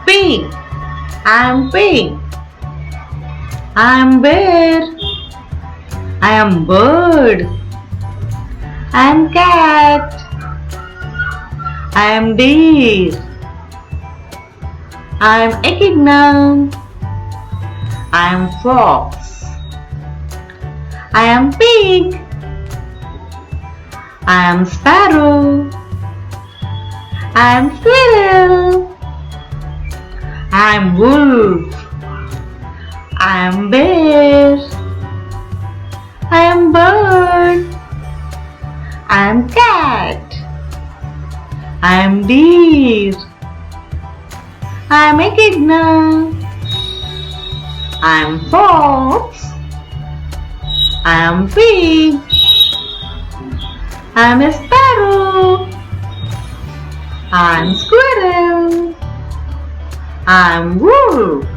pig. I am pig. I am bear. I am bird. I am cat. I am deer. I am echidna. I am fox. I am pig. I am sparrow. I am squirrel. I am wolf. I am bear. I am bird. I am cat. I am deer. I am echidna. I am fox. I am pig. I am a sparrow. I am squirrel. I am wolf.